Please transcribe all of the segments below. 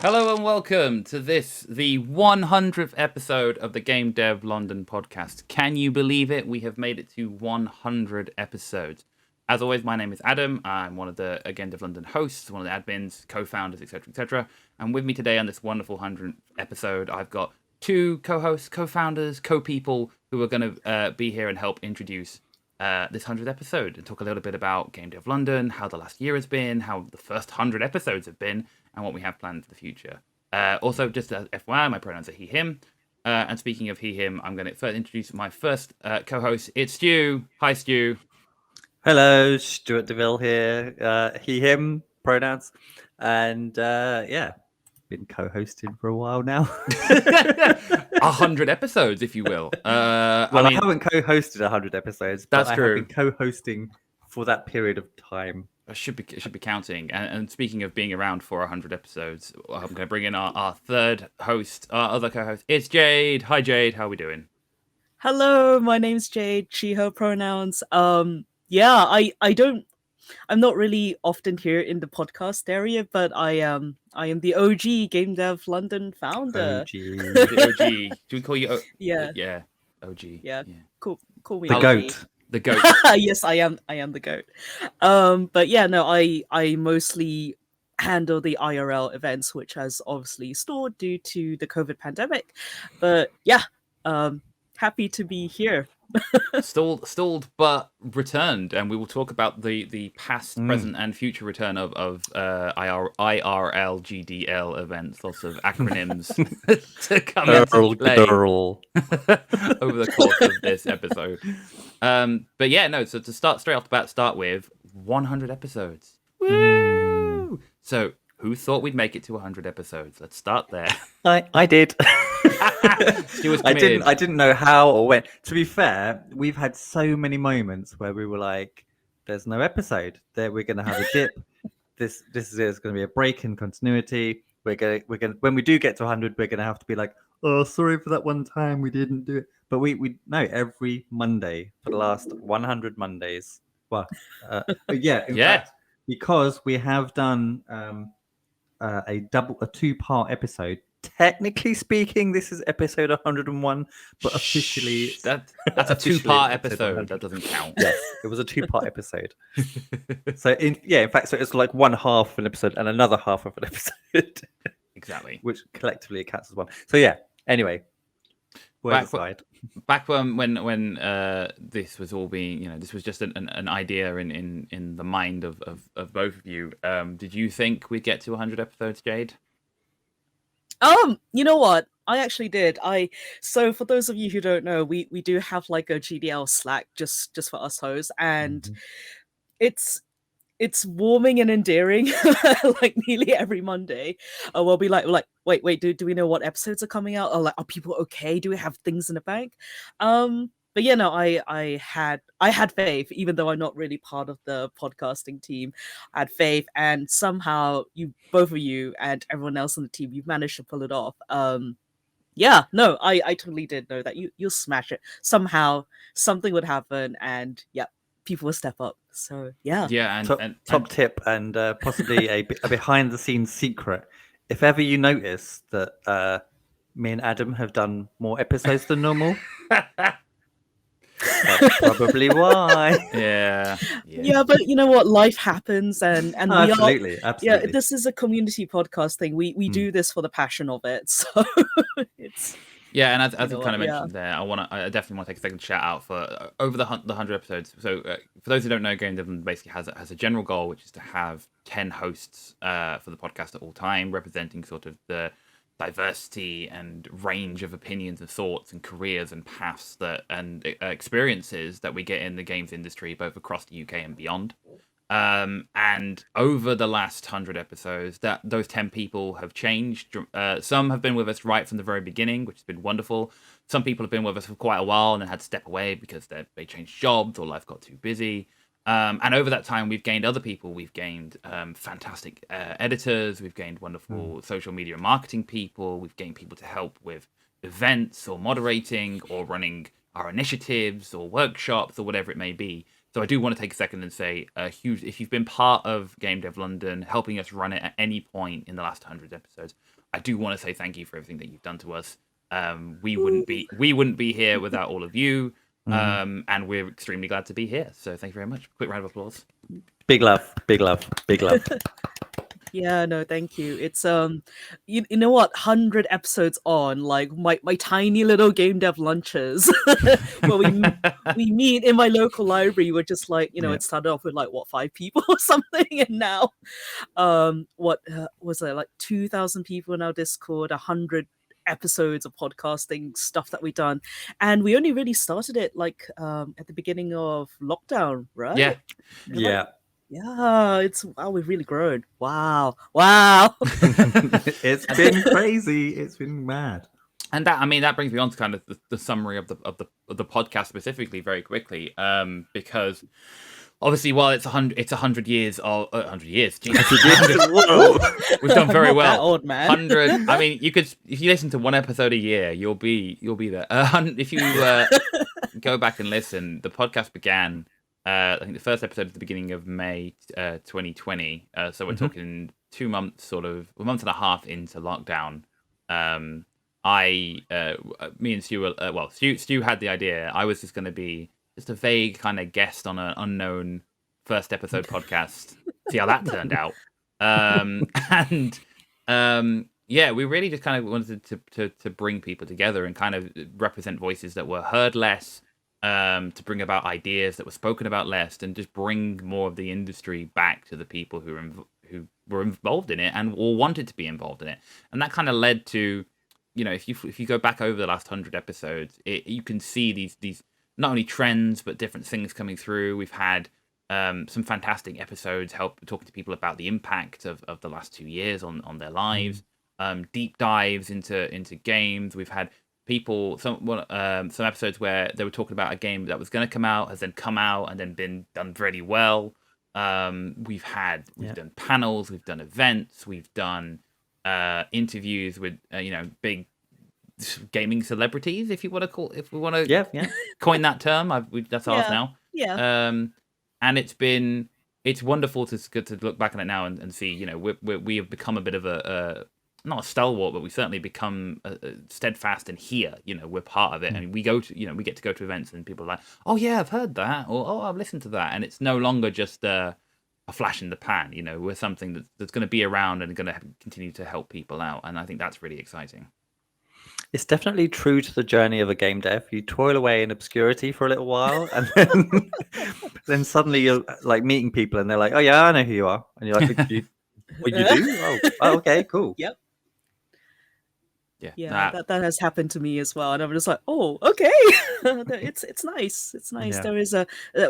Hello and welcome to the 100th episode of the Game Dev London podcast. Can you believe it? We have made it to 100 episodes. As always, my name is Adam. I'm one of the Game Dev London hosts, one of the admins, co-founders, etc., etc. And with me today on this wonderful 100th episode, I've got two co-hosts, co-founders, co-people who are going to be here and help introduce this 100th episode and talk a little bit about Game Dev London, how the last year has been, how the first 100 episodes have been, and what we have planned for the future. Also, just as FYI, my pronouns are he, him. And speaking of he, him, I'm going to first introduce my first co-host. It's Stu. Hi, Stu. Hello, Stuart DeVille here. He, him, pronouns. And been co-hosting for a while now. 100 episodes, if you will. I haven't co-hosted 100 episodes, but I have been co-hosting for that period of time. It should be counting. And speaking of being around for 100 episodes, I'm going to bring in our third host, our other co-host. It's Jade. Hi, Jade. How are we doing? Hello, my name's Jade. She, her pronouns. I'm not really often here in the podcast area, but I am the OG Game Dev London founder. OG. The OG. Do we call you? Yeah. OG. Yeah. Call me the OG. goat. The goat. Yes, I am the goat. But yeah, no, I mostly handle the IRL events, which has obviously stalled due to the COVID pandemic. But yeah, happy to be here. stalled but returned, and we will talk about the past, present, and future return of IRL GDL events. Lots of acronyms to come into play over the course of this episode. But yeah, no. So to start straight off the bat, start with 100 episodes. Woo! So who thought we'd make it to 100 episodes? Let's start there. I did. I didn't know how or when. To be fair, we've had so many moments where we were like, "There's no episode. There, we're going to have a dip. This is going to be a break in continuity. We're going when we do get to 100, we're going to have to be like, oh, sorry for that one time we didn't do it. But we know every Monday for the last 100 Mondays. Well, in fact, because we have done a two-part episode. Technically speaking, this is episode 101, but officially that's a two-part episode. That doesn't count. Yes, it was a two-part episode. So in fact, so it's like one half of an episode and another half of an episode. Exactly. Which collectively it counts as one. So yeah. Anyway, back when this was all being, this was just an idea in the mind of both of you. Did you think we'd get to 100 episodes, Jade? You know what? I actually did. So for those of you who don't know, we do have like a GDL Slack just for us hosts, and it's warming and endearing. Like nearly every Monday, we'll be like, wait, do we know what episodes are coming out? Or like, are people okay? Do we have things in the bank? But yeah, no, I had faith, even though I'm not really part of the podcasting team. I had faith, and somehow both of you and everyone else on the team, you've managed to pull it off. I totally did know that you'll smash it. Somehow something would happen, and people will step up. So and top tip, and possibly a behind the scenes secret. If ever you notice that me and Adam have done more episodes than normal. That's probably why. Yeah, but you know what? Life happens, and absolutely. Yeah, this is a community podcast thing. We do this for the passion of it. So it's. Yeah, and as I kind of mentioned there, I definitely want to take a second shout out for over the 100 episodes. So for those who don't know, Game Dev basically has a general goal, which is to have 10 hosts for the podcast at all time, representing sort of the diversity and range of opinions and thoughts and careers and paths and experiences that we get in the games industry, both across the UK and beyond. And over the last 100 episodes, those 10 people have changed. Some have been with us right from the very beginning, which has been wonderful. Some people have been with us for quite a while and then had to step away because they changed jobs or life got too busy. And over that time, we've gained other people. We've gained fantastic editors. We've gained wonderful social media marketing people. We've gained people to help with events or moderating or running our initiatives or workshops or whatever it may be. So I do want to take a second and say a huge, if you've been part of Game Dev London, helping us run it at any point in the last 100 episodes, I do want to say thank you for everything that you've done to us. We wouldn't be here without all of you. And we're extremely glad to be here. So thank you very much. Quick round of applause. Big love, big love, big love. Yeah, no, thank you. It's you know what? 100 episodes on, like my tiny little game dev lunches, where we meet in my local library. We're just like, it started off with like 5 people or something, and now, what was there, like 2,000 people in our Discord, 100 episodes of podcasting stuff that we've done, and we only really started it like at the beginning of lockdown, right? Yeah. Yeah. Yeah, we've really grown. Wow. It's been crazy. It's been mad. And that brings me on to kind of the summary of the podcast specifically very quickly, because obviously while it's 100 years of 100 years, geez, Whoa. we've done very Not well. that old, man. 100. I mean, you could, if you listen to one episode a year, you'll be there. If you go back and listen, the podcast began. I think the first episode at the beginning of May 2020. So we're talking 2 months, sort of a month and a half into lockdown. Me and Stu, Stu had the idea. I was just going to be just a vague kind of guest on an unknown first episode podcast. See how that turned out. We really just kind of wanted to bring people together and kind of represent voices that were heard less. To bring about ideas that were spoken about less, and just bring more of the industry back to the people who were involved in it or wanted to be involved in it. And that kind of led to, if you go back over the last 100 episodes, you can see these not only trends but different things coming through. We've had some fantastic episodes talking to people about the impact of the last 2 years on their lives. Deep dives into games. We've had people some episodes where they were talking about a game that was going to come out, has then come out and then been done really well. We've done panels, we've done events, we've done interviews with big gaming celebrities, if we want to coin that term. That's ours now. And it's wonderful to look back on it now and see, we have become a bit of a not a stalwart, but we certainly become steadfast in here. We're part of it, and we go to, we get to go to events, and people are like, "Oh yeah, I've heard that," or "Oh, I've listened to that," and it's no longer just a flash in the pan. We're something that's going to be around and going to continue to help people out, and I think that's really exciting. It's definitely true to the journey of a game dev. You toil away in obscurity for a little while, and then suddenly you're like meeting people, and they're like, "Oh yeah, I know who you are," and you're like, "What you do? Oh, okay, cool." Yep. Yeah, that has happened to me as well, and I'm just like, oh, okay. it's nice. It's nice. There is a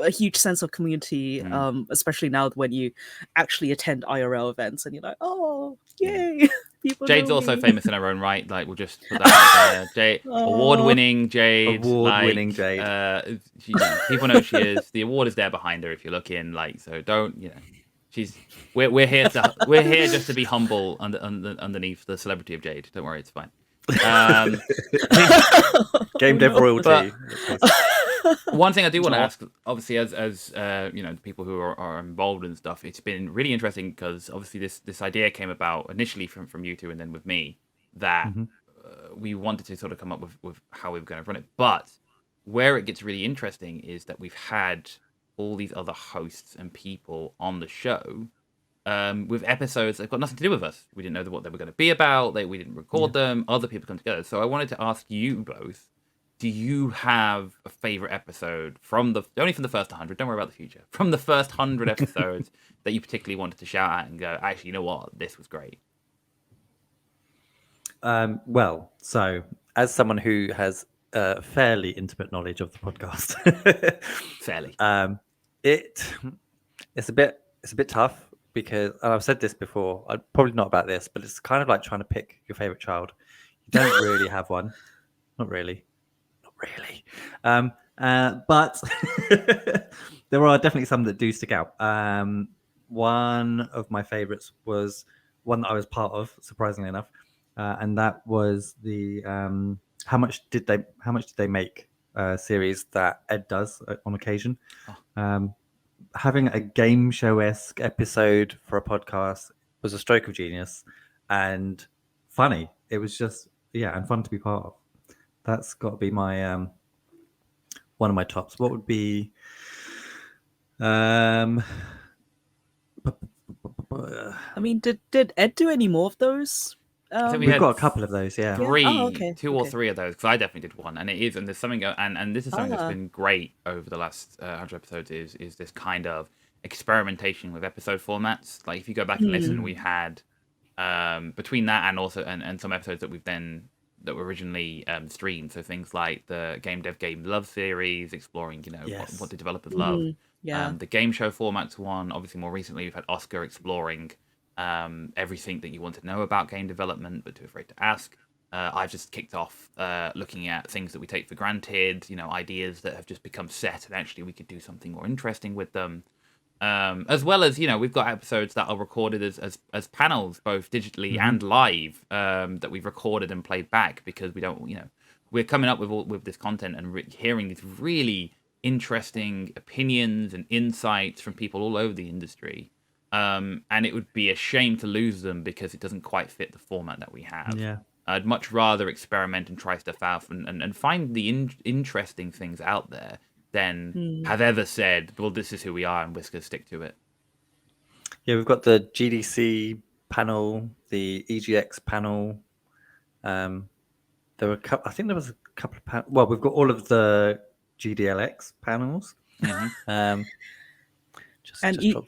huge sense of community, especially now when you actually attend IRL events, and you're like, oh, yay. People Jade's also famous in her own right. Like, we'll just put that out there. Jade, award-winning Jade. Award-winning Jade. People know she is. The award is there behind her if you look in. Like, so don't, we're here just to be humble underneath the celebrity of Jade. Don't worry, it's fine. Game dev royalty. One thing I do want to ask, obviously, as the people who are involved in stuff, it's been really interesting because obviously this idea came about initially from you two and then with me, that we wanted to sort of come up with how we were going to run it. But where it gets really interesting is that we've had all these other hosts and people on the show with episodes that have got nothing to do with us. We didn't know what they were going to be about. We didn't record them. Other people come together. So I wanted to ask you both, do you have a favorite episode only from the first 100, don't worry about the future, from the first 100 episodes that you particularly wanted to shout out and go, actually, you know what, this was great? Well, so as someone who has fairly intimate knowledge of the podcast, fairly, it's a bit tough because, and I've said this before, probably not about this, but it's kind of like trying to pick your favorite child. You don't really have one, not really. But there are definitely some that do stick out. One of my favorites was one that I was part of, surprisingly enough, and that was the how much did they make series that Ed does on occasion. Having a game show-esque episode for a podcast was a stroke of genius, and funny. It was just and fun to be part of. That's got to be my one of my tops. What would be I mean, did Ed do any more of those? I think we've got a couple of those, Yeah. Oh, okay. Two or three of those, because I definitely did one, and it is, and there's something, and this is something that's been great over the last 100 episodes is this kind of experimentation with episode formats. Like if you go back and listen, we had between that and also and some episodes that that were originally streamed, so things like the Game Dev Game Love series, exploring what the developers love. The game show formats one. Obviously, more recently we've had Oscar exploring everything that you want to know about game development but too afraid to ask. I've just kicked off looking at things that we take for granted, ideas that have just become set, and actually we could do something more interesting with them. As well as we've got episodes that are recorded as panels, both digitally and live, that we've recorded and played back, because we don't we're coming up with this content and hearing these really interesting opinions and insights from people all over the industry. And it would be a shame to lose them because it doesn't quite fit the format that we have. Yeah. I'd much rather experiment and try stuff out and find the interesting things out there than have ever said, well, this is who we are and we're going to stick to it. Yeah, we've got the GDC panel, the EGX panel. There were a couple, I think there was a couple of panels. Well, we've got all of the GDLX panels. Just drop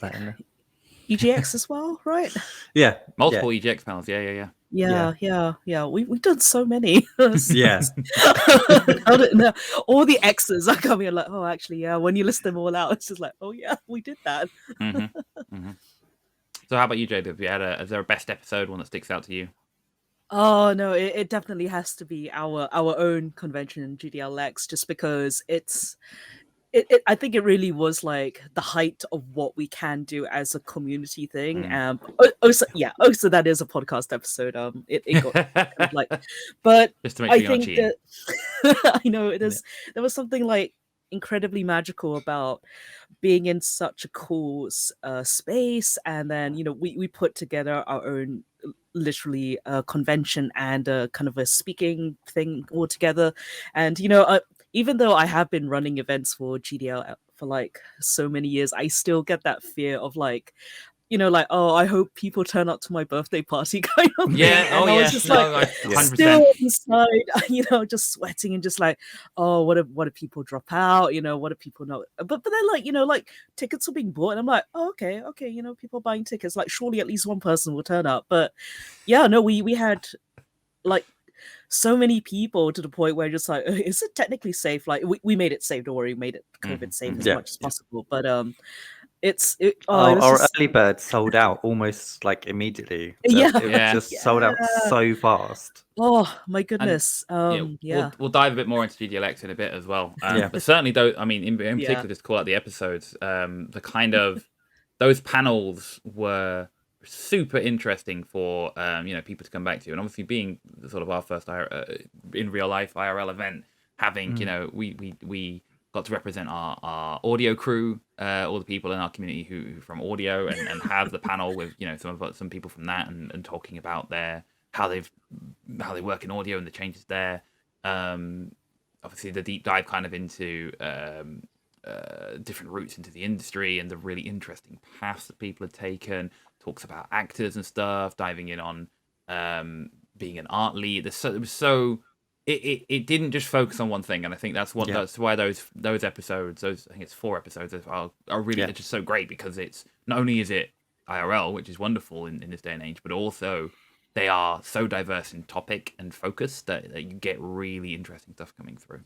that in there. EGX as well, right? Yeah. Multiple EGX panels. Yeah. We've done so many. Yeah. All the X's are coming. Like, oh, actually, yeah. When you list them all out, it's just like, oh yeah, we did that. So, how about you, Jade? Is there a best episode, one that sticks out to you? Oh no, it definitely has to be our own convention, GDLX, just because I think it really was like the height of what we can do as a community thing. Also that is a podcast episode. It got kind of like, but just to make sure I think that I know there was something like incredibly magical about being in such a cool space, and then we put together our own literally convention and kind of a speaking thing all together, and even though I have been running events for GDL for like so many years, I still get that fear of like, oh, I hope people turn up to my birthday party kind of thing. And I was just still inside, just sweating and just like, oh, what if people drop out? What if people know? But then like tickets are being bought, and I'm like, oh, okay, people buying tickets. Like surely at least one person will turn up. But yeah, no, we had like so many people to the point where just like, is it technically safe? Like we made it safe, don't worry, we made it COVID safe as much as possible. But our just... early bird sold out almost like immediately. It just sold out so fast. Oh my goodness. We'll dive a bit more into GDLX in a bit as well. But certainly in particular, just call out the episodes. The kind of those panels were super interesting for people to come back to, and obviously being sort of our first in real life IRL event, having we got to represent our audio crew, all the people in our community who from audio, and have the panel with some people from that, and talking about how they work in audio and the changes there. Obviously the deep dive kind of into different routes into the industry and the really interesting paths that people have taken. Talks about actors and stuff, diving in on being an art lead. It didn't just focus on one thing, and I think that's why those episodes, I think it's 4 episodes, are really just so great, because it's not only is it IRL, which is wonderful in this day and age, but also they are so diverse in topic and focus that you get really interesting stuff coming through.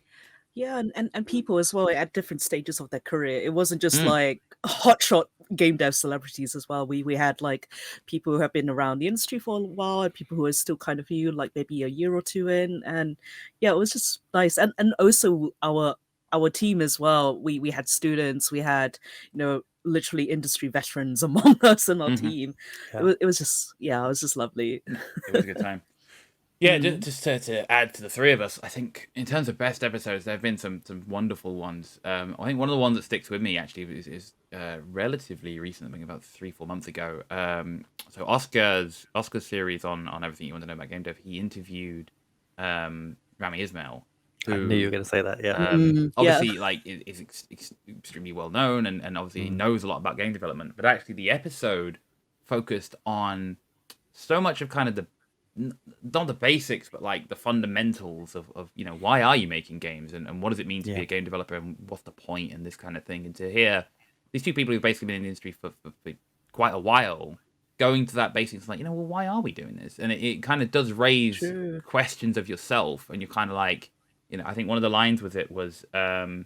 Yeah, and people as well at different stages of their career. It wasn't just like hotshot game dev celebrities as well. We had like people who have been around the industry for a while, and people who are still kind of new, like maybe a year or two in. And yeah, it was just nice. And also our team as well. We had students, we had literally industry veterans among us in our team. It was just lovely. It was a good time. Yeah, just to add to the three of us, I think in terms of best episodes, there have been some wonderful ones. I think one of the ones that sticks with me actually is relatively recent, I think about 3-4 months ago. So Oscar's series on everything you want to know about game dev, he interviewed Rami Ismail. I knew you were going to say that. Yeah. Obviously, like is extremely well known, and obviously he knows a lot about game development. But actually, the episode focused on so much of kind of not the basics, but like the fundamentals of why are you making games, and what does it mean to be a game developer, and what's the point, and this kind of thing. And to hear these two people who've basically been in the industry for quite a while going to that basics, like, well, why are we doing this? And it kind of does raise questions of yourself, and you're kind of like, I think one of the lines with it was it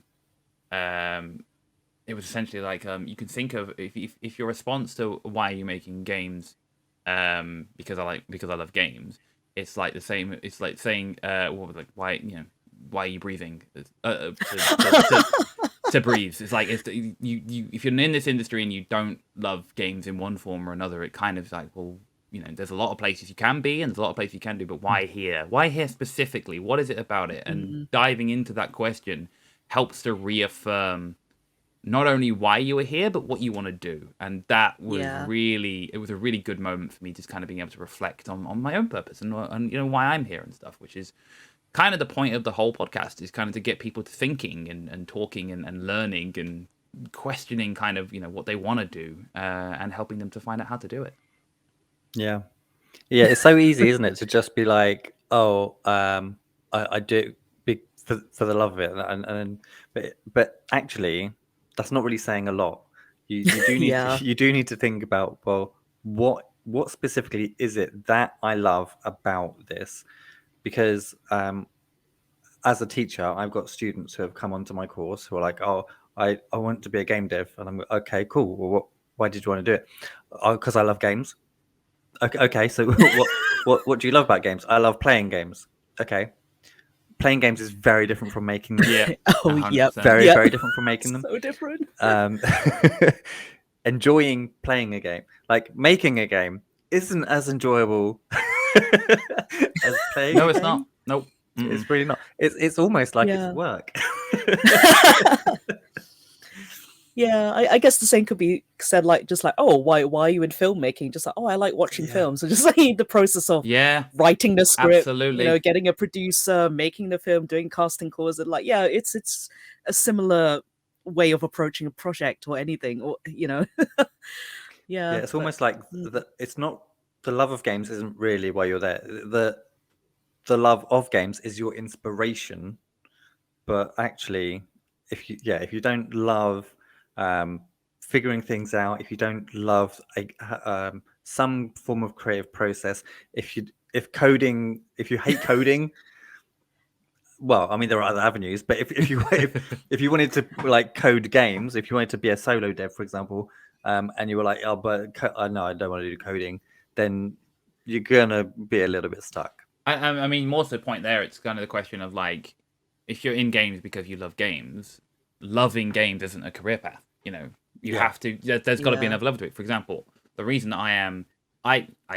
was essentially like, you can think of if your response to why are you making games, because I love games, it's like the same. It's like saying, why are you breathing? To breathe. It's like you if you're in this industry and you don't love games in one form or another, it kind of like, well, there's a lot of places you can be and there's a lot of places you can do, but why here? Why here specifically? What is it about it? And diving into that question helps to reaffirm not only why you were here, but what you want to do. And that was it was a really good moment for me, just kind of being able to reflect on my own purpose and why I'm here and stuff, which is kind of the point of the whole podcast, is kind of to get people to thinking and talking and learning and questioning kind of, what they want to do, and helping them to find out how to do it. Yeah. It's so easy, isn't it, to just be like, oh, I do it for the love of it, and but actually, that's not really saying a lot. You do need you do need to think about, well, what specifically is it that I love about this? Because as a teacher, I've got students who have come onto my course who are like, oh, I want to be a game dev, and I'm okay, cool. Well, why did you want to do it? Oh, because I love games. Okay, so what do you love about games? I love playing games. Okay, playing games is very different from making them. Very different from making them. So different. Enjoying playing a game, like making a game, isn't as enjoyable as playing. No, it's not. Nope. It's really not. It's almost like it's work. Yeah, I guess the same could be said, like, just like, oh, why are you in filmmaking? Just like, oh, I like watching films. So just like the process of writing the script, absolutely, getting a producer, making the film, doing casting calls, and like, it's a similar way of approaching a project or anything, or it's almost like it's not, the love of games isn't really why you're there. The love of games is your inspiration, but actually, if you don't love figuring things out, if you don't love some form of creative process, if you hate coding, well, I mean, there are other avenues, but if you wanted to like code games, if you wanted to be a solo dev, for example, and you were like, oh, but no, I don't want to do coding, then you're gonna be a little bit stuck. I mean, more to the point there, it's kind of the question of like, if you're in games because you love games, loving games isn't a career path. You have to. There's got to be another level to it. For example, the reason I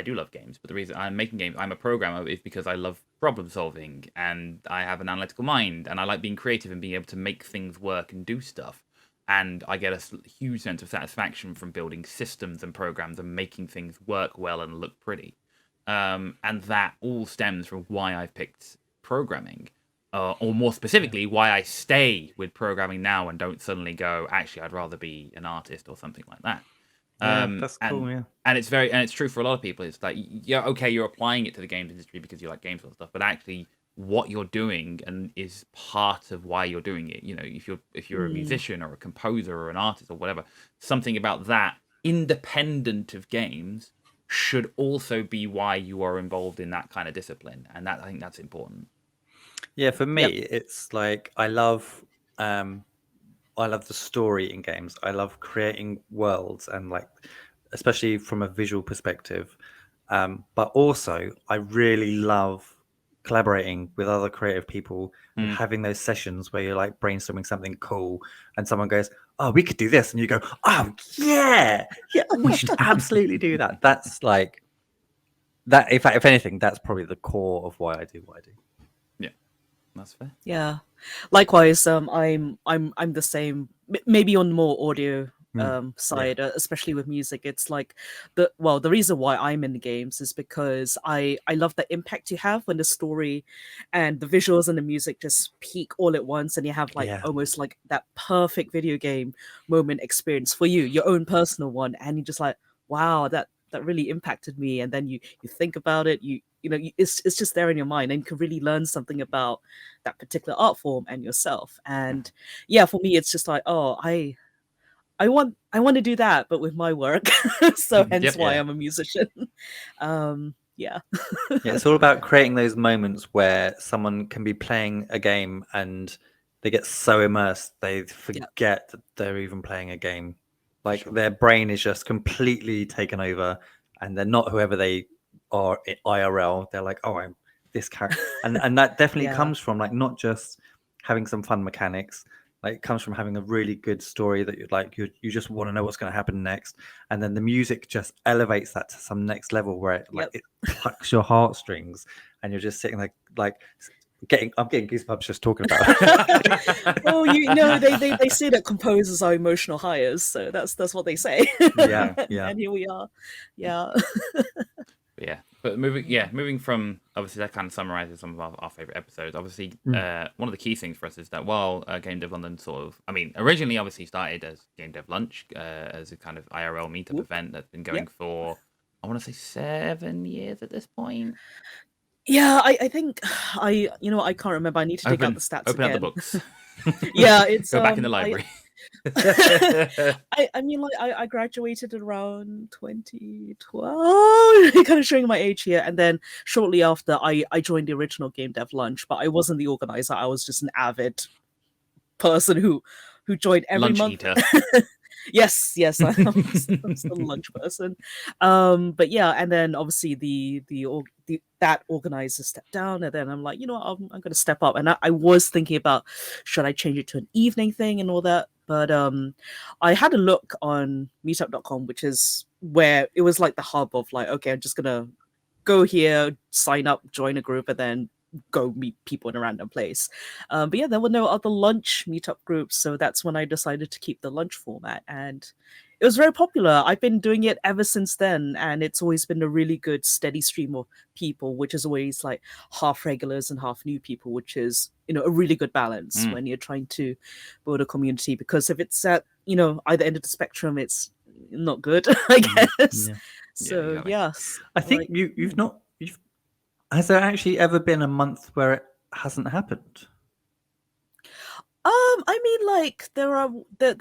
do love games, but the reason I'm making games, I'm a programmer, is because I love problem solving and I have an analytical mind and I like being creative and being able to make things work and do stuff. And I get a huge sense of satisfaction from building systems and programs and making things work well and look pretty. And that all stems from why I've picked programming. Or more specifically, why I stay with programming now and don't suddenly go, actually, I'd rather be an artist or something like that. That's cool, and it's true for a lot of people. It's like, okay, you're applying it to the games industry because you like games and stuff, but actually, what you're doing and is part of why you're doing it. If you're a musician or a composer or an artist or whatever, something about that, independent of games, should also be why you are involved in that kind of discipline, and I think that's important. Yeah, for me, it's like I love the story in games. I love creating worlds, and like, especially from a visual perspective. But also, I really love collaborating with other creative people and having those sessions where you're like brainstorming something cool, and someone goes, "Oh, we could do this," and you go, "Oh, yeah, we should absolutely do that." That's like that, in fact, if anything, that's probably the core of why I do what I do. Yeah, that's fair. Yeah, likewise. I'm the same. Maybe on more audio side, especially with music. It's like the reason why I'm in the games is because I love the impact you have when the story and the visuals and the music just peak all at once, and you have like almost like that perfect video game moment experience for you, your own personal one, and you're just like, wow, that really impacted me. And then you think about it, it's just there in your mind, and you can really learn something about that particular art form and yourself. And yeah, for me, it's just like, oh, I want to do that, but with my work. So hence why I'm a musician. Yeah. Yeah, it's all about creating those moments where someone can be playing a game and they get so immersed they forget that they're even playing a game. Like their brain is just completely taken over, and they're not whoever they are IRL. They're like, oh, I'm this character, and that definitely comes from like not just having some fun mechanics. Like it comes from having a really good story that you just want to know what's going to happen next, and then the music just elevates that to some next level where it plucks your heartstrings, and you're just sitting like I'm getting goosebumps just talking about it. Well, they say that composers are emotional hires, so that's what they say. Yeah. And here we are. Yeah. But moving from, obviously that kind of summarizes some of our favorite episodes. Obviously, one of the key things for us is that while Game Dev London originally obviously started as Game Dev Lunch, as a kind of IRL meetup event that's been going for, I want to say 7 years at this point. Yeah, I think I can't remember. I need to dig out the stats open again. Up the books. Yeah, it's go back in the library. I mean, like I graduated around 2012. Kind of showing my age here. And then shortly after, I joined the original Game Dev Lunch, but I wasn't the organizer. I was just an avid person who joined every lunch month. Eater. Yes, I'm still a lunch person. But yeah, and then obviously that organizer stepped down, and then I'm like, I'm going to step up. And I was thinking about, should I change it to an evening thing and all that? But I had a look on meetup.com, which is where it was like the hub of like, okay, I'm just gonna go here, sign up, join a group, and then go meet people in a random place. But yeah, there were no other lunch meetup groups, so that's when I decided to keep the lunch format, and it was very popular. I've been doing it ever since then, and it's always been a really good steady stream of people, which is always like half regulars and half new people, which is a really good balance when you're trying to build a community. Because if it's at either end of the spectrum, it's not good, I guess. So yes, I think has there actually ever been a month where it hasn't happened? I mean, like there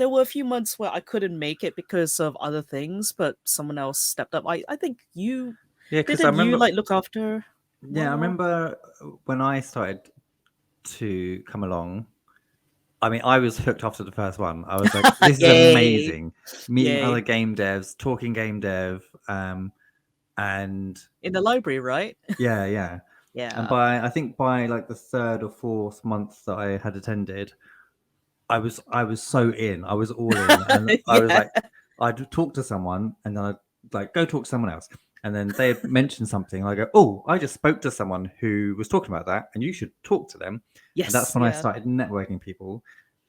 were a few months where I couldn't make it because of other things, but someone else stepped up. I think you because I remember you like look after. I remember when I started to come along. I mean, I was hooked after the first one. I was like, "This is amazing!" Meeting other game devs, talking game dev, and in the library, right? Yeah. And I think by like the third or fourth month that I had attended, I was so in. I was all in, and I was like, I'd talk to someone, and then I'd like go talk to someone else, and then they'd mention something. I go, "Oh, I just spoke to someone who was talking about that, and you should talk to them." Yes, and that's when I started networking people,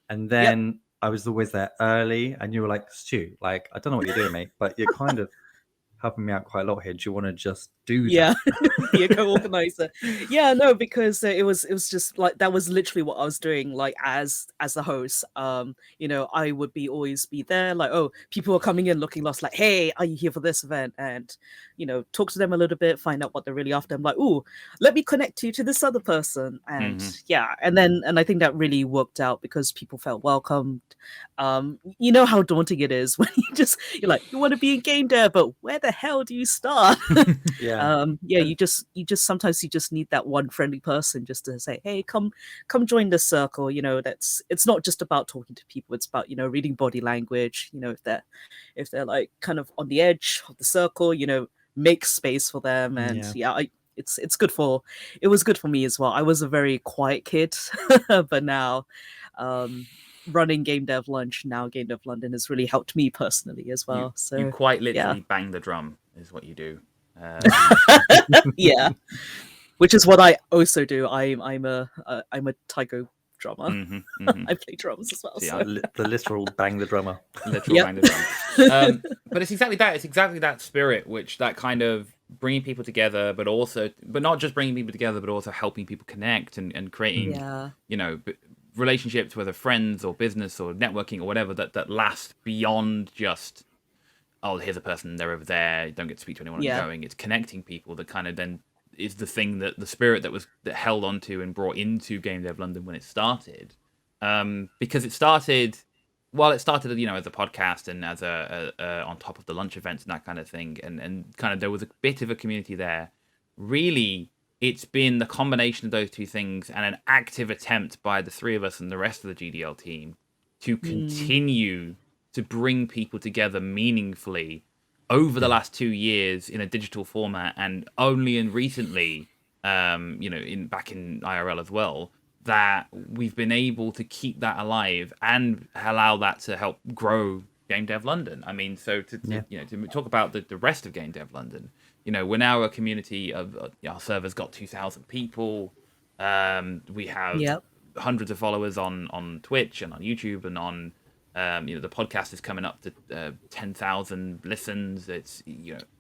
and then I was always there early, and you were like, "Stu, like I don't know what you're doing, mate, but you're kind of helping me out quite a lot here. Do you want to just do that?" Be a co-organizer. No, because it was just like that was literally what I was doing, like as the host. I would always be there, like, oh, people are coming in looking lost, like, hey, are you here for this event? And talk to them a little bit, find out what they're really after. I'm like, oh, let me connect you to this other person. And and I think that really worked out because people felt welcomed. You know how daunting it is when you're like, you want to be in game dev, but where the hell do you start? You just sometimes you just need that one friendly person just to say, hey, come join this circle. It's not just about talking to people, it's about reading body language. If they're like kind of on the edge of the circle, make space for them. And it's good for it was good for me as well. I was a very quiet kid, but now running Game Dev Lunch, now Game Dev London, has really helped me personally as well. So you quite literally bang the drum is what you do. Yeah, which is what I also do. I'm a taiko drummer. I play drums as well. See, So. The literal bang the drummer. Literal bang the drum. But it's exactly that. It's exactly that spirit, which that kind of bringing people together, but not just bringing people together, but also helping people connect and creating, relationships, whether friends or business or networking or whatever, that last beyond just, oh, here's a person, they're over there, you don't get to speak to anyone ongoing. It's connecting people that kind of then is the thing that the spirit that held onto and brought into Game Dev London when it started. Because it started as a podcast and as a on top of the lunch events and that kind of thing, and kind of there was a bit of a community there. Really, it's been the combination of those two things and an active attempt by the three of us and the rest of the GDL team to continue to bring people together meaningfully over the last 2 years in a digital format, and only recently, back in IRL as well, that we've been able to keep that alive and allow that to help grow Game Dev London. I mean, so to talk about the rest of Game Dev London, we're now a community of our server's got 2,000 people. We have hundreds of followers on Twitch and on YouTube, and on the podcast is coming up to 10,000 listens. It's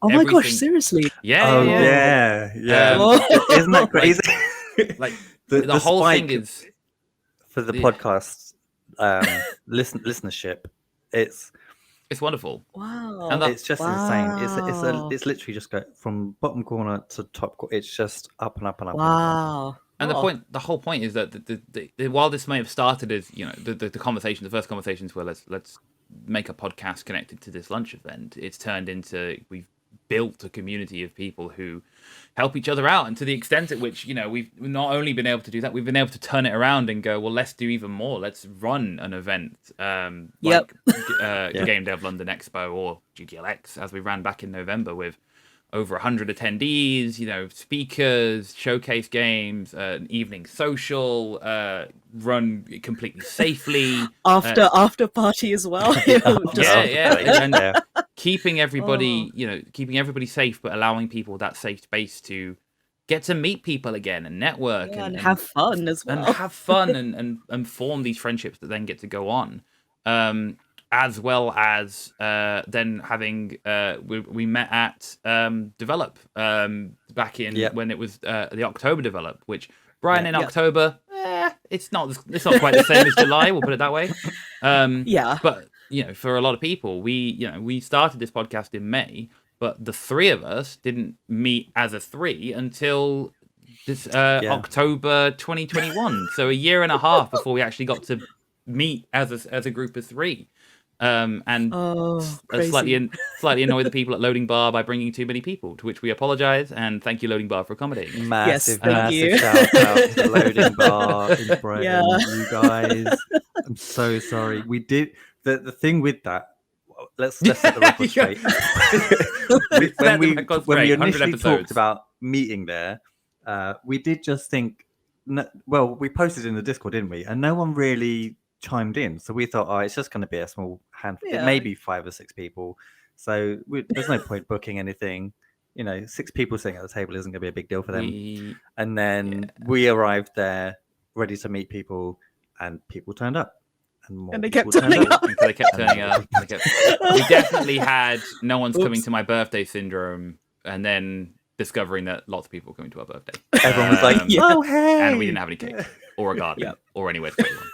oh my gosh, seriously? Yeah. Isn't that crazy? Like the whole thing is for the podcast listenership. It's wonderful. Wow. And it's just insane. It's literally just go from bottom corner to top corner. It's just up and up and up. Wow. And the whole point is that while this may have started as the first conversations were let's make a podcast connected to this lunch event, it's turned into we've built a community of people who help each other out, and to the extent at which we've not only been able to do that, we've been able to turn it around and go, well, let's do even more. Let's run an event like Game Dev London Expo or GDLX, as we ran back in November, with over 100 attendees, speakers, showcase games, an evening social, run completely safely. After party as well. And keeping everybody, keeping everybody safe, but allowing people that safe space to get to meet people again and network and have fun as well. And have fun and form these friendships that then get to go on. As well as then having we met at Develop back in when it was the October Develop, which Brian in October, it's not quite the same as July, we'll put it that way. But for a lot of people, we started this podcast in May, but the three of us didn't meet as a three until this October 2021. So a year and a half before we actually got to meet as a group of three. Slightly annoy the people at Loading Bar by bringing too many people, to which we apologize, and thank you, Loading Bar, for accommodating. Massive shout out to Loading Bar in Brighton. You guys, I'm so sorry. We did the thing with that. Let's set the record straight. when we initially talked about meeting there, we did just think. We posted in the Discord, didn't we? And no one really chimed in, so we thought, it's just going to be a small handful, maybe 5 or 6 people, so there's no point booking anything. 6 people sitting at the table isn't going to be a big deal for them. And then we arrived there ready to meet people, and people turned up, and they kept turning up. They kept turning up. We definitely had no one's coming to my birthday syndrome, and then discovering that lots of people were coming to our birthday. Everyone was like, oh hey, and we didn't have any cake or a garden or anywhere to put one.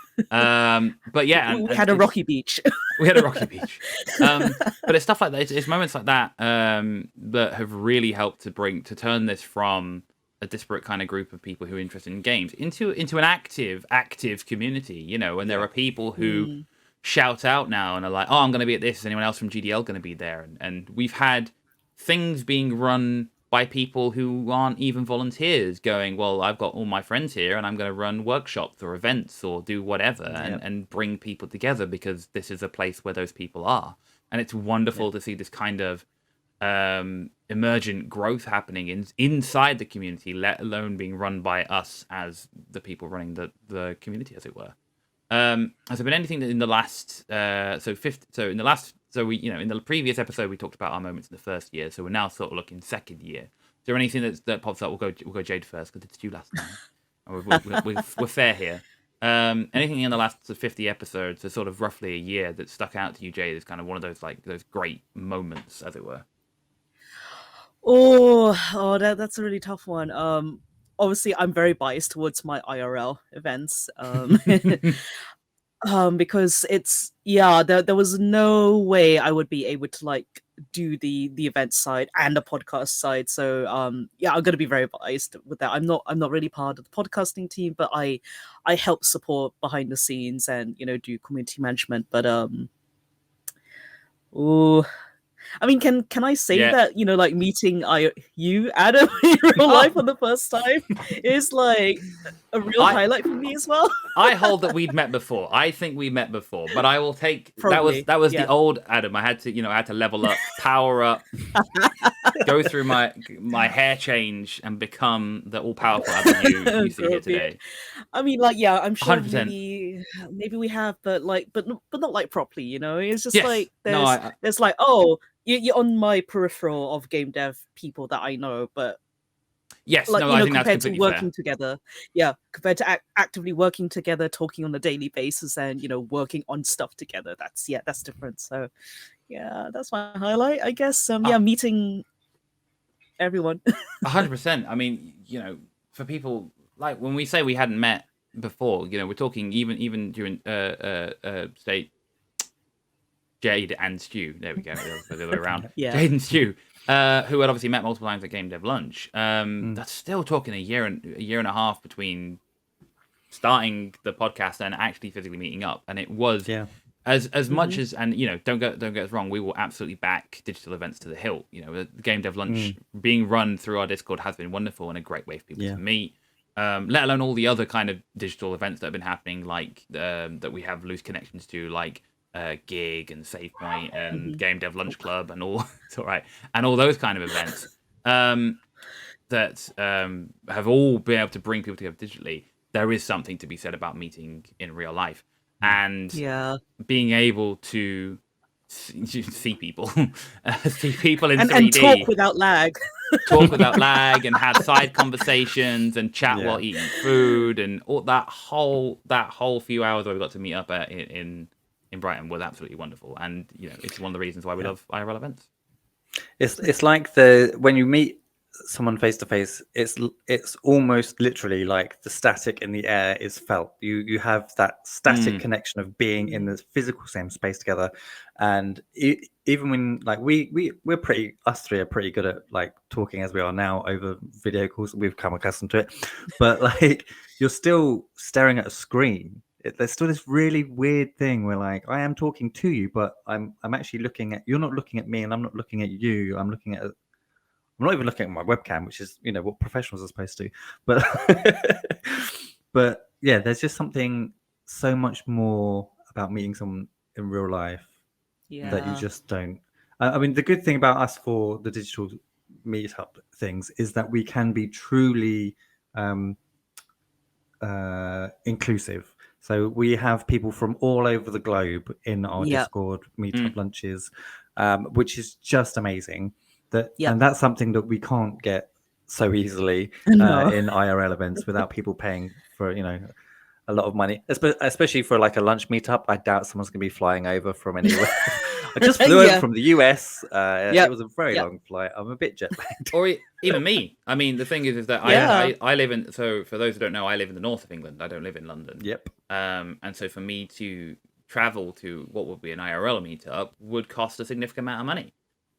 But we had a rocky beach. We had a rocky beach. But it's stuff like that. It's moments like that that have really helped to turn this from a disparate kind of group of people who are interested in games into an active community. When there are people who shout out now and are like, "Oh, I'm going to be at this. Is anyone else from GDL going to be there?" And we've had things being run by people who aren't even volunteers going, well, I've got all my friends here and I'm going to run workshops or events or do whatever and bring people together because this is a place where those people are. And it's wonderful to see this kind of emergent growth happening inside the community, let alone being run by us as the people running the community, as it were. Has there been anything that in the last in the last So we, in the previous episode we talked about our moments in the first year. So we're now sort of looking second year. Is there anything that pops up? We'll go Jade first because it's you last time. We're fair here. Anything in the last 50 episodes, so sort of roughly a year, that stuck out to you, Jade, is kind of one of those great moments, as it were. That's a really tough one. Obviously, I'm very biased towards my IRL events. Because there was no way I would be able to like do the event side and the podcast side. So I'm gonna be very biased with that. I'm not really part of the podcasting team, but I help support behind the scenes and do community management. But I mean, can I say that like meeting you, Adam, in real life for the first time is like a real highlight for me as well. I hold that we'd met before. I think we met before, but I will take Probably, that was the old Adam. I had to level up, power up, go through my hair change, and become the all powerful Adam you see here today. I mean, like, I'm sure 100%. maybe we have, but not like properly. It's just like there's like you're on my peripheral of game dev people that I know, but yes, like, I think compared that's to working fair. together, compared to actively working together, talking on a daily basis, and working on stuff together. That's different. So, that's my highlight, I guess. Meeting everyone. 100%. I mean, for people like when we say we hadn't met before, we're talking even during state. Jade and Stu. There we go. The other way around. Jade and Stu, who had obviously met multiple times at Game Dev Lunch. That's still talking a year and a half between starting the podcast and actually physically meeting up. And it was as much as, and don't get us wrong, we will absolutely back digital events to the hilt. The Game Dev Lunch being run through our Discord has been wonderful and a great way for people to meet. Let alone all the other kind of digital events that have been happening, like that we have loose connections to, like Gig and SavePoint and Game Dev Lunch Club and all. It's all right, and all those kind of events that have all been able to bring people together digitally. There is something to be said about meeting in real life and being able to see people, see people in 3D, and talk without lag. Talk without lag and have side conversations and chat while eating food, and all that whole few hours where we got to meet up in Brighton was absolutely wonderful. And it's one of the reasons why we love IRL events. It's like when you meet someone face to face, it's almost literally like the static in the air is felt. You have that static connection of being in the physical same space together. And even when like us three are pretty good at like talking as we are now over video calls. We've come accustomed to it, but like you're still staring at a screen. There's still this really weird thing where like I am talking to you, but I'm actually looking at, you're not looking at me and I'm not looking at you. I'm not even looking at my webcam, which is what professionals are supposed to. But but yeah, there's just something so much more about meeting someone in real life that you just don't. I mean, the good thing about us for the digital meetup things is that we can be truly inclusive. So we have people from all over the globe in our Discord meetup lunches, which is just amazing. And that's something that we can't get so easily in IRL events without people paying for a lot of money, especially for like a lunch meetup. I doubt someone's going to be flying over from anywhere. I just flew over from the US. It was a very long flight. I'm a bit jet lagged. Or even me. I mean, the thing is that I live in. So for those who don't know, I live in the north of England. I don't live in London. Yep. And so for me to travel to what would be an IRL meetup would cost a significant amount of money.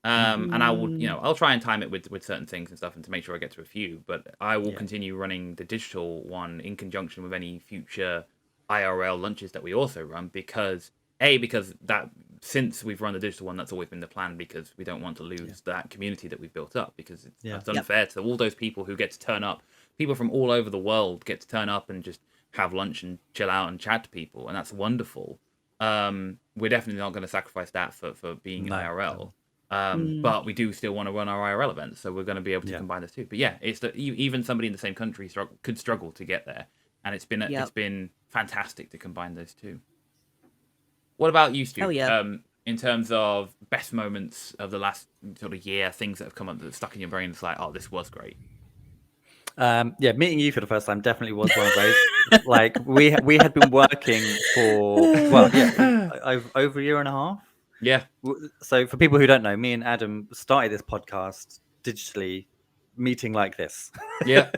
And I will, I'll try and time it with certain things and stuff and to make sure I get to a few, but I will continue running the digital one in conjunction with any future IRL lunches that we also run because that since we've run the digital one, that's always been the plan because we don't want to lose that community that we've built up because it's unfair to all those people who get to turn up. People from all over the world get to turn up and just have lunch and chill out and chat to people, and that's wonderful. We're definitely not going to sacrifice that for being IRL. But we do still want to run our IRL events, so we're going to be able to combine the two. But yeah, it's that even somebody in the same country could struggle to get there, and it's been fantastic to combine those two. What about you, Stu? in terms of best moments of the last sort of year, things that have come up that stuck in your brain? It's like, oh, this was great. Meeting you for the first time definitely was one of those. Like we had been working for over a year and a half. Yeah. So for people who don't know, me and Adam started this podcast digitally, meeting like this. Yeah.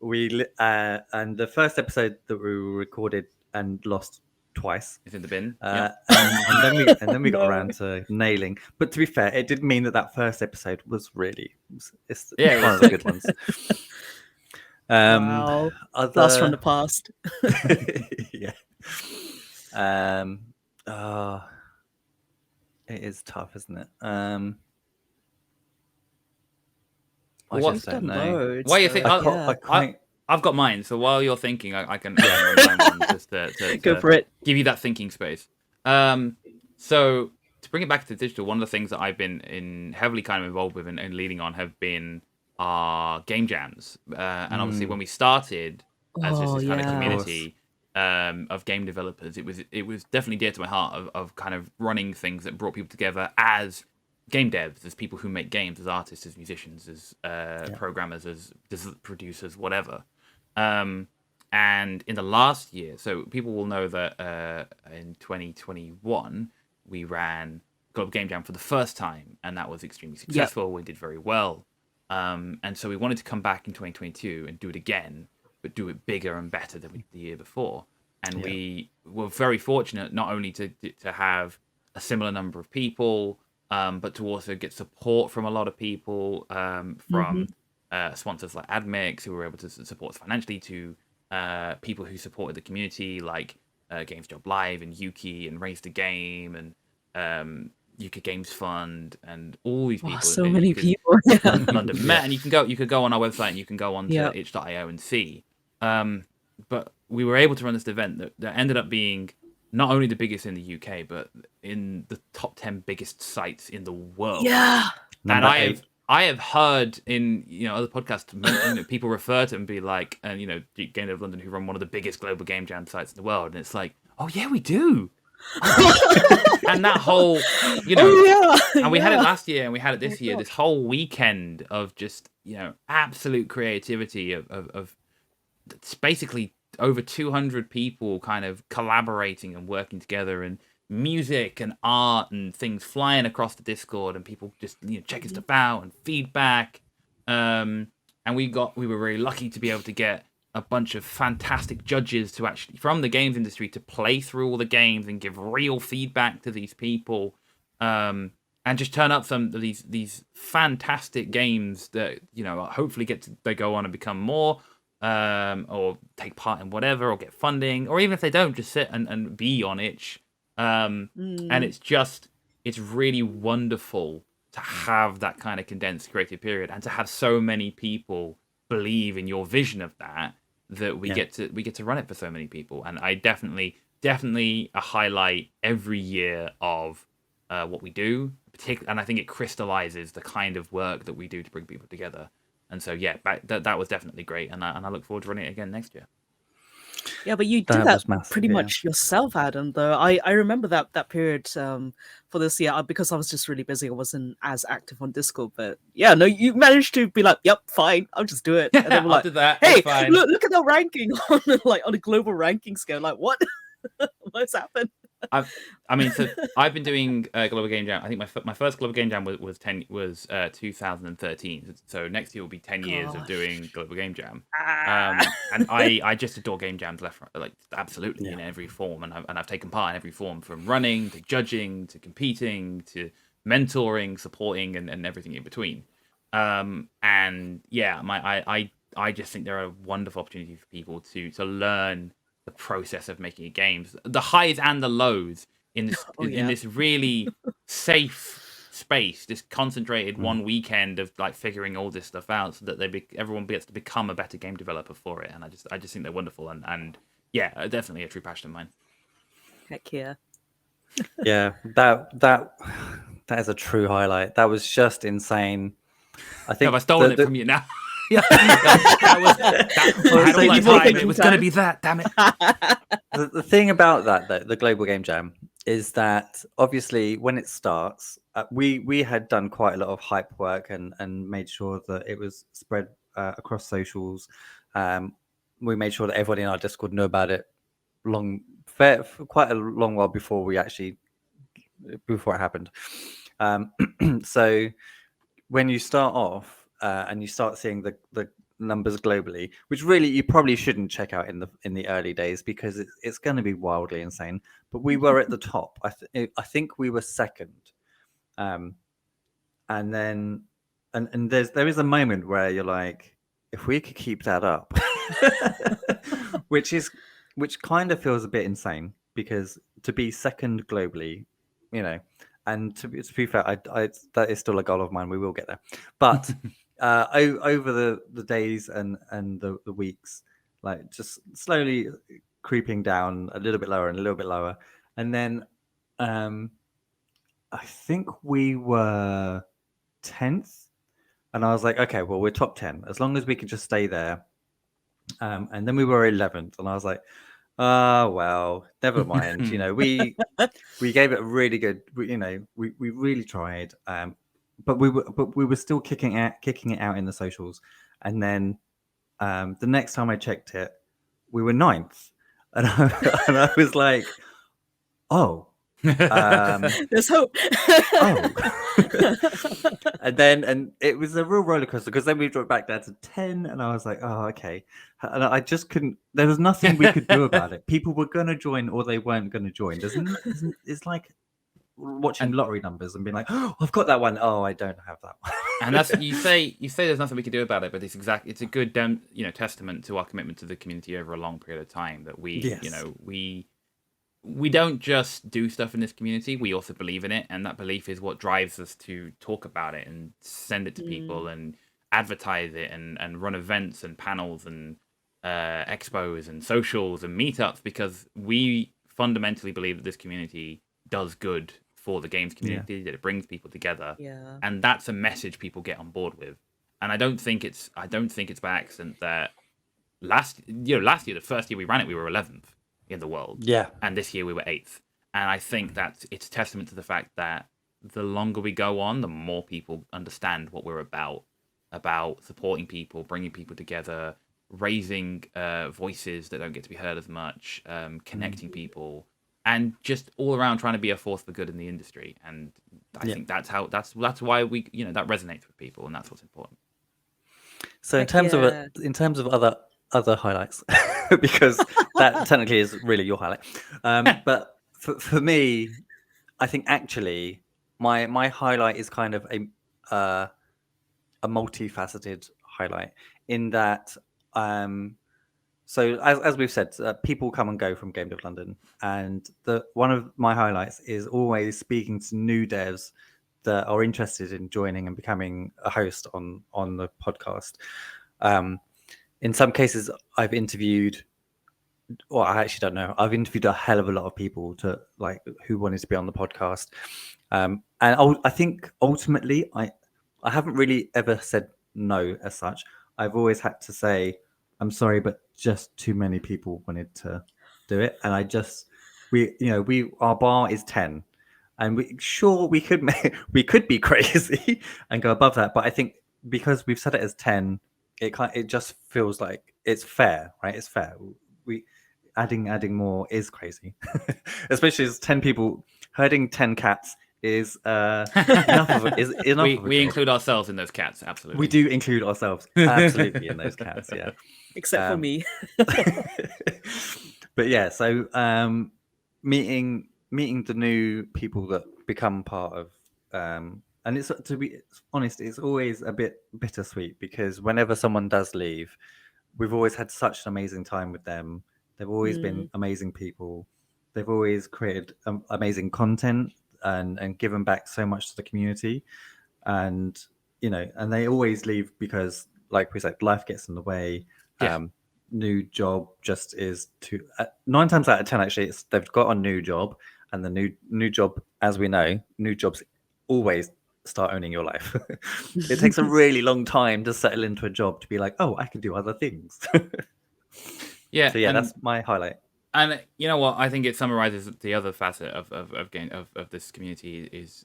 And the first episode that we recorded and lost twice. It's in the bin. And then we got around to nailing. But to be fair, it did mean that first episode was really it's one of the good ones. Wow. Blast from the past. Yeah. It is tough, isn't it? I just don't know. Why you think? I've got mine. So while you're thinking, I can just go for it. Give you that thinking space. So to bring it back to digital, one of the things that I've been heavily kind of involved with and leading on have been our game jams. And obviously, when we started as just this kind of community of game developers, it was definitely dear to my heart of kind of running things that brought people together as game devs, as people who make games, as artists, as musicians, as programmers, as producers, whatever. And in the last year, so people will know that in 2021 we ran Global Game Jam for the first time, and that was extremely successful. Yep. We did very well, and so we wanted to come back in 2022 and do it again, but do it bigger and better than we did the year before. And we were very fortunate not only to have a similar number of people, but to also get support from a lot of people, from sponsors like AdMix, who were able to support us financially, to people who supported the community, like Games Job Live and Yuki and Raise the Game and UK Games Fund and all these people. So many people. London Met, and you could go on our website and you can go on to itch.io and see. But we were able to run this event that ended up being not only the biggest in the UK, but in the top 10 biggest sites in the world. Yeah. And I have heard in other podcasts, people refer to it and be like, and Game Dev London, who run one of the biggest global game jam sites in the world, and it's like, oh yeah, we do. And that whole, and we had it last year and we had it this year. This whole weekend of just absolute creativity of it's basically over 200 people kind of collaborating and working together, and music and art and things flying across the Discord, and people just checking stuff out and feedback. And we were very lucky to be able to get a bunch of fantastic judges to actually from the games industry to play through all the games and give real feedback to these people, and just turn up some of these fantastic games that hopefully they go on and become more. Or take part in whatever, or get funding, or even if they don't, just sit and be on itch. And it's really wonderful to have that kind of condensed creative period, and to have so many people believe in your vision of that we get to run it for so many people. And I definitely a highlight every year of what we do, and I think it crystallizes the kind of work that we do to bring people together. And so, that was definitely great, and I look forward to running it again next year. Yeah, but you did that pretty much yourself, Adam, though. I remember that period for this year, because I was just really busy. I wasn't as active on Discord, but you managed to be like, yep, fine, I'll just do it. And then we're like, did that. Hey, fine. Look at the ranking on a global ranking scale. Like, what? What's happened? So I've been doing Global Game Jam. I think my first Global Game Jam was 2013. So next year will be 10 years of doing Global Game Jam. And I just adore game jams absolutely in every form, and I've taken part in every form, from running to judging to competing to mentoring, supporting, and everything in between. I just think they're a wonderful opportunity for people to learn the process of making games, the highs and the lows in this in this really safe space, this concentrated one weekend of figuring all this stuff out, so that everyone gets to become a better game developer for it. And I just think they're wonderful, and definitely a true passion of mine. Heck yeah. Yeah, that is a true highlight. That was just insane. I think Have I stolen it from you now? I had all that time. It was going to be that. Damn it! The thing about that, though, the Global Game Jam, is that obviously when it starts, we had done quite a lot of hype work and made sure that it was spread across socials. We made sure that everybody in our Discord knew about it for quite a long while before it happened. So when you start off and you start seeing the numbers globally, which really you probably shouldn't check out in the early days because it's going to be wildly insane. But we were at the top. I think we were second, and then and there is a moment where you're like, if we could keep that up, which kind of feels a bit insane because to be second globally, you know. And to be fair, that is still a goal of mine. We will get there, but over the days and the weeks, like just slowly creeping down a little bit lower and a little bit lower, and then I think we were 10th, and I was like, okay, well we're top 10 as long as we can just stay there, and then we were 11th, and I was like, well, never mind. We gave it a really good. We really tried, but we were still kicking it out in the socials, and then the next time I checked it, we were 9th, and I was like, oh. There's hope. And it was a real roller coaster because then we dropped back down to 10, and I was like, oh, okay. And I just couldn't. There was nothing we could do about it. People were going to join or they weren't going to join. It's like watching lottery numbers and being like, oh, I've got that one. Oh, I don't have that one. And that's you say there's nothing we can do about it, but it's a good testament to our commitment to the community over a long period of time that we don't just do stuff in this community, we also believe in it, and that belief is what drives us to talk about it and send it to people and advertise it and run events and panels and expos and socials and meetups, because we fundamentally believe that this community does good for the games community, that it brings people together, and that's a message people get on board with. And I don't think it's by accident that last year, the first year we ran it, we were 11th in the world. And this year we were 8th. And I think that it's a testament to the fact that the longer we go on, the more people understand what we're about supporting people, bringing people together, raising voices that don't get to be heard as much, connecting people, and just all around trying to be a force for good in the industry. And I think that's why we, that resonates with people, and that's what's important. So in terms of other highlights, because that technically is really your highlight. But for me, I think actually my highlight is kind of a multifaceted highlight in that. So as we've said, people come and go from Game Dev London, and one of my highlights is always speaking to new devs that are interested in joining and becoming a host on the podcast. In some cases, I've interviewed, or I actually don't know, I've interviewed a hell of a lot of people who wanted to be on the podcast, and I think ultimately I haven't really ever said no as such. I've always had to say, I'm sorry, but just too many people wanted to do it, and our bar is 10, and we could be crazy and go above that, but I think because we've set it as 10, it just feels like it's fair, right? It's fair. We adding more is crazy, especially as 10 people herding 10 cats is enough of it. We include ourselves in those cats, absolutely. We do include ourselves absolutely in those cats, yeah. Except for me. But yeah, so meeting the new people that become part of, and it's, to be honest, it's always a bit bittersweet because whenever someone does leave, we've always had such an amazing time with them. They've always been amazing people. They've always created amazing content and given back so much to the community, and and they always leave because, like we said, life gets in the way. New job just is too 9 times out of 10 actually they've got a new job, and the new job, as we know, new jobs always start owning your life. It takes a really long time to settle into a job to be like, oh, I can do other things. So that's my highlight. And you know what? I think it summarizes the other facet of this community is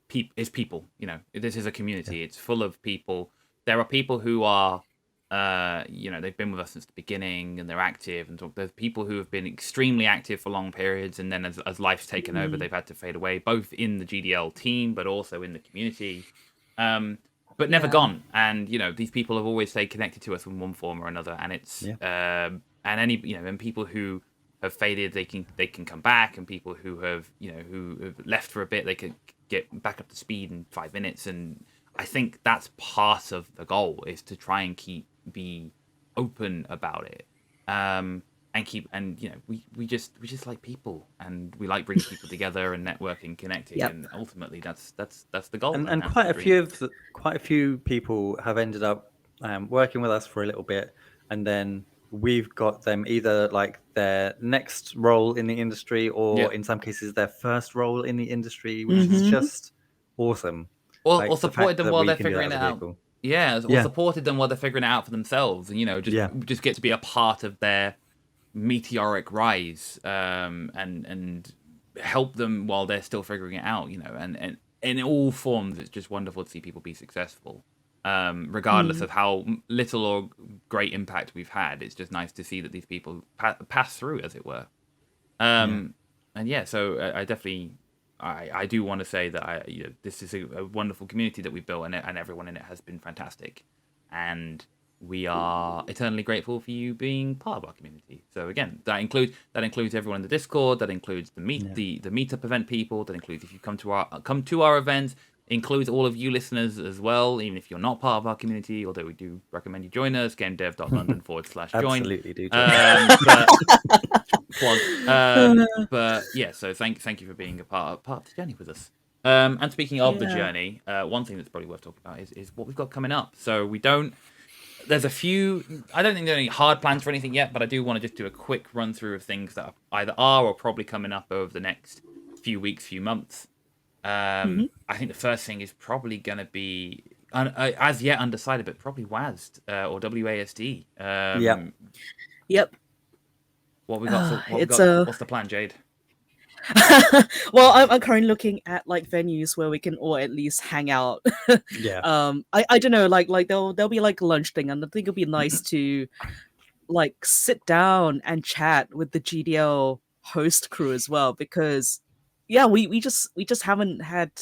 people. You know, this is a community. It's full of people. There are people who are, they've been with us since the beginning and they're active. And there's people who have been extremely active for long periods, and then as life's taken over, they've had to fade away, both in the GDL team but also in the community. But never gone. And these people have always stayed connected to us in one form or another. And it's and people who have faded, they can come back, and people who have who have left for a bit, they can get back up to speed in 5 minutes. And I think that's part of the goal, is to try and be open about it, we just like people, and we like bringing people together and networking, connecting, and ultimately that's the goal. And quite a few people have ended up working with us for a little bit, and then we've got them either like their next role in the industry, or in some cases their first role in the industry, which is just awesome. Or supported them while they're figuring it out. Or supported them while they're figuring it out for themselves, and just get to be a part of their meteoric rise, and help them while they're still figuring it out, and in all forms. It's just wonderful to see people be successful. Regardless of how little or great impact we've had, it's just nice to see that these people pass through, as it were. So I definitely, I do want to say that this is a wonderful community that we built, and everyone in it has been fantastic, and we are eternally grateful for you being part of our community. So again, that includes everyone in the Discord, that includes the meetup event people, that includes if you come to our events. Includes all of you listeners as well, even if you're not part of our community, although we do recommend you join us, gamedev.london/join. Absolutely do. But yeah, so thank you for being a part of the journey with us. And speaking of the journey, one thing that's probably worth talking about is what we've got coming up. So there's a few, I don't think there are any hard plans for anything yet, but I do want to just do a quick run through of things that either are or probably coming up over the next few weeks, few months. I think the first thing is probably going to be as yet undecided, but probably WASD or WASD. Yep. What we got? What's the plan, Jade? Well, I'm currently looking at like venues where we can all at least hang out. I don't know, like there'll be like a lunch thing, and I think it'll be nice to like sit down and chat with the GDL host crew as well, because we just haven't had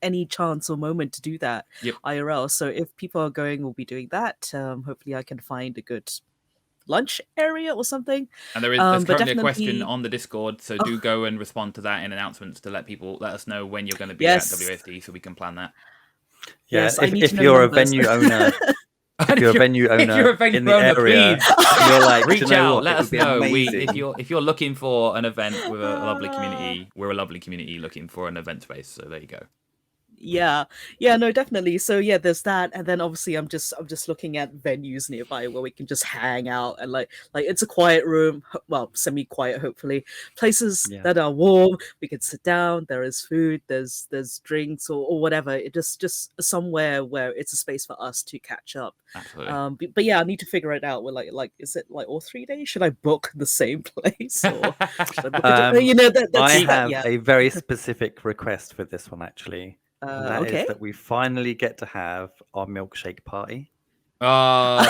any chance or moment to do that IRL. So if people are going, we'll be doing that. Hopefully I can find a good lunch area or something. And there's currently a question on the Discord, so do go and respond to that in announcements to let us know when you're going to be at WSD, so we can plan that. If you're a venue owner. If you're a venue owner in the area, you're like, reach out, let us know. If you're looking for an event with a lovely community, we're a lovely community looking for an event space. So there you go. No, definitely. So there's that, and then obviously I'm just looking at venues nearby where we can just hang out, and like it's a quiet room, well, semi-quiet, hopefully, places that are warm, we can sit down, there is food, there's drinks or whatever. It just somewhere where it's a space for us to catch up. Absolutely. But I need to figure it out. We're like is it like all 3 days? Should I book the same place, or should I book I have a very specific request for this one, actually. And that is that we finally get to have our milkshake party. Don't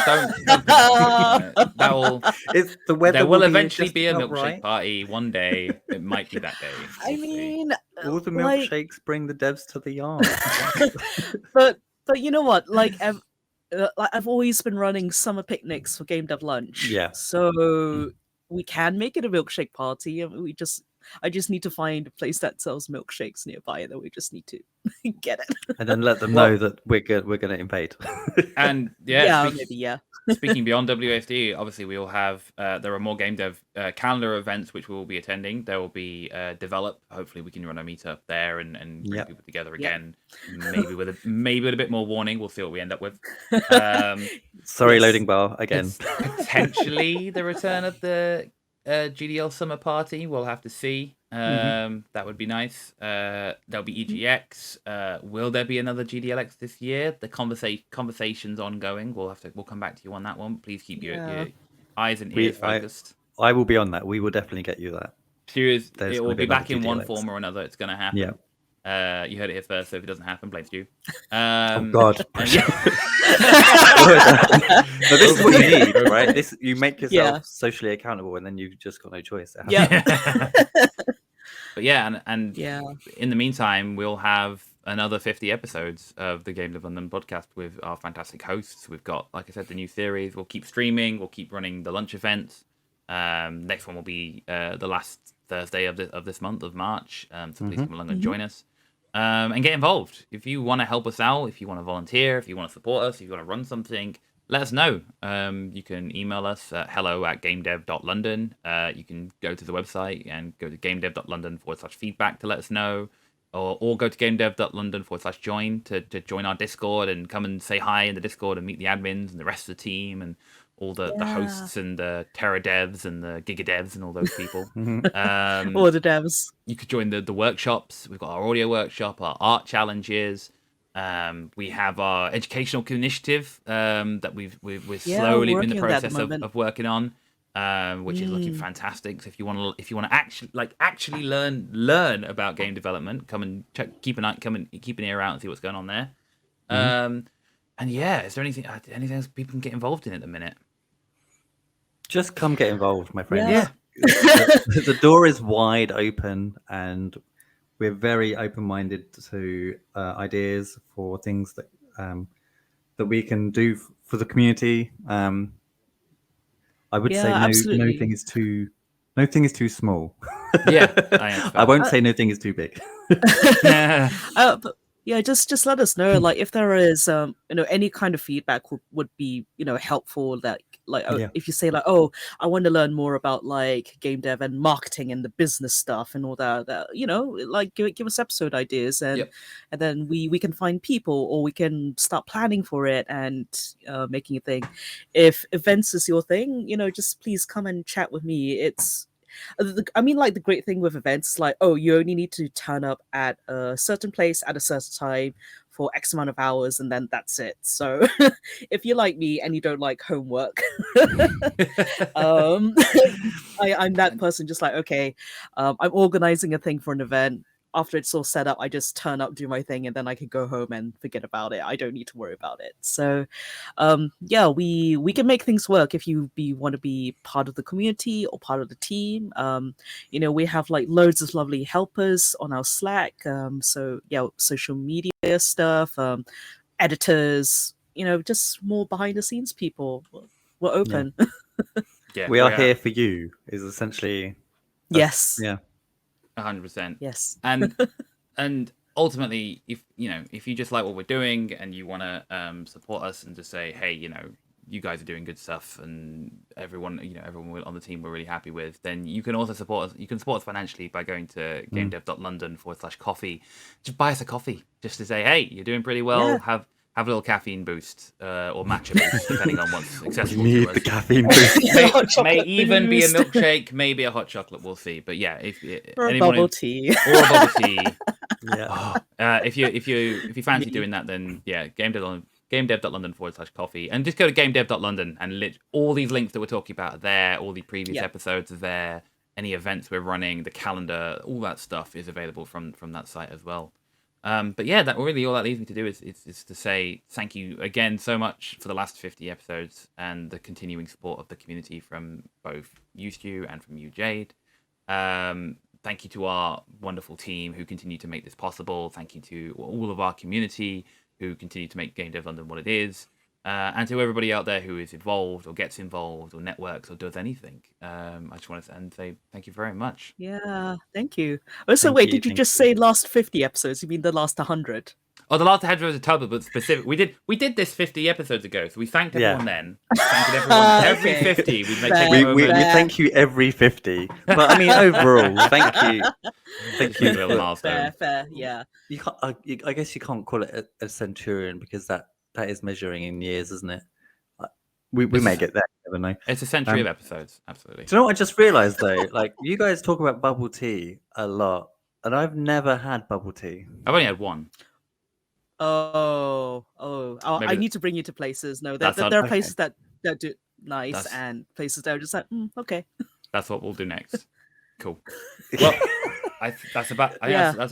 there will eventually be a milkshake party one day. It might be that day. I mean, all the milkshakes bring the devs to the yard. but you know what? Like I've always been running summer picnics for Game Dev Lunch. So we can make it a milkshake party, and I just need to find a place that sells milkshakes nearby, and then we just need to get it. And then let them know that we're going to invade. And speaking beyond WSD, obviously we will have there are more game dev calendar events which we will be attending. There will be Develop. Hopefully we can run a meetup there and bring people together again. Maybe with a bit more warning. We'll see what we end up with. Sorry, loading bar again. Potentially the return of the GDL summer party. We'll have to see. That would be nice. There'll be EGX. Will there be another GDLX this year? The conversation's ongoing. We'll come back to you on that one. Please keep your eyes and ears focused. I will be on that. We will definitely get you that. It There's will gonna be be another back in one GDLX. form or another. It's going to happen. Yeah. You heard it here first. So if it doesn't happen, blame you. Oh God. and yeah. But this is what you need, right? This you make yourself Yeah. socially accountable, and then you've just got no choice. It Yeah. But yeah, and Yeah. in the meantime, we'll have another 50 episodes of the Game of London podcast with our fantastic hosts. We've got, like I said, the new series. We'll keep streaming. We'll keep running the lunch events. Next one will be the last Thursday of this month of March. So please come along and join us. And get involved. If you want to help us out, if you want to volunteer, if you want to support us, if you want to run something, let us know. You can email us at hello@gamedev.london. You can go to the website and go to gamedev.london/feedback to let us know. Or go to gamedev.london/join to join our Discord and come and say hi in the Discord and meet the admins and the rest of the team and all the hosts and the Terra devs and the Giga devs and all those people. All the devs. You could join the workshops. We've got our audio workshop, our art challenges. We have our educational initiative that we're slowly in the process of working on, which is looking fantastic. So if you want to actually learn about game development, come and keep an ear out and see what's going on there. And yeah, is there anything else people can get involved in at the minute? Just come get involved, my friends. Yeah. The door is wide open, and we're very open-minded to ideas for things that that we can do for the community. I would say no thing is too small. Yeah, I won't say no thing is too big. But yeah, just let us know. Like if there is any kind of feedback would be helpful. If you say like, oh, I want to learn more about like game dev and marketing and the business stuff and all that like give us episode ideas and then we can find people or we can start planning for it and making a thing. If events is your thing, just please come and chat with me. The great thing with events is like, oh, you only need to turn up at a certain place at a certain time for X amount of hours, and then that's it. So if you're like me and you don't like homework, I'm that person just like, okay, I'm organizing a thing for an event. After it's all set up, I just turn up, do my thing, and then I can go home and forget about it. I don't need to worry about it. So, we can make things work if you want to be part of the community or part of the team. We have like loads of lovely helpers on our Slack. Social media stuff, editors. Just more behind the scenes people. We're open. Yeah, we are here for you. Is essentially yes. Yeah. 100%. Yes. And ultimately, if you just like what we're doing and you want to support us and just say, hey, you guys are doing good stuff and everyone on the team we're really happy with, then you can also support us. You can support us financially by going to gamedev.london/coffee. Just buy us a coffee just to say, hey, you're doing pretty well. Yeah. Have a little caffeine boost or matcha boost, depending on what's accessible you need to us. the caffeine boost. may even be a milkshake, maybe a hot chocolate. We'll see. But yeah, or a bubble tea. Or a bubble tea. Yeah. If you fancy doing that, then yeah, gamedev.london/coffee, and just go to gamedev.london and all these links that we're talking about are there. All the previous episodes are there. Any events we're running, the calendar, all that stuff is available from that site as well. But yeah, that really all that leaves me to do is to say thank you again so much for the last 50 episodes and the continuing support of the community from both you, Stu, and from you, Jade. Thank you to our wonderful team who continue to make this possible. Thank you to all of our community who continue to make Game Dev London what it is. And to everybody out there who is involved or gets involved or networks or does anything. I just want to say thank you very much. Yeah, thank you. Also, wait, did you just say last 50 episodes? You mean the last 100? Oh, the last 100 was a total, but specific. We did this 50 episodes ago, so we thanked everyone then. Thanked everyone every 50. We thank you every 50. But I mean, overall, thank you. Thank you. Fair, yeah. You can't. I guess you can't call it a centurion because that is measuring in years, isn't it? We may get there. Never know. It's a century of episodes, absolutely. Do you know what I just realised though? Like you guys talk about bubble tea a lot, and I've never had bubble tea. I've only had one. I need to bring you to places. No, there are places that do nice and places that are just like okay. That's what we'll do next. Cool. Well, that's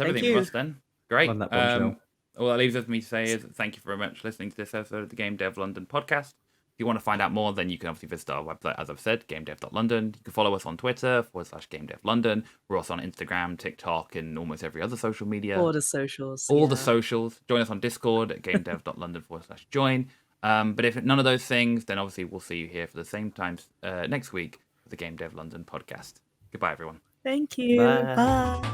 everything from us then. Great. On that bombshell. All that leaves us for me to say is thank you very much for listening to this episode of the Game Dev London podcast. If you want to find out more, then you can obviously visit our website, as I've said, gamedev.london. You can follow us on Twitter, /GameDevLondon. We're also on Instagram, TikTok, and almost every other social media. All the socials. All the socials. Join us on Discord at gamedev.london /join. But if none of those things, then obviously we'll see you here for the same time next week for the Game Dev London podcast. Goodbye, everyone. Thank you. Bye. Bye.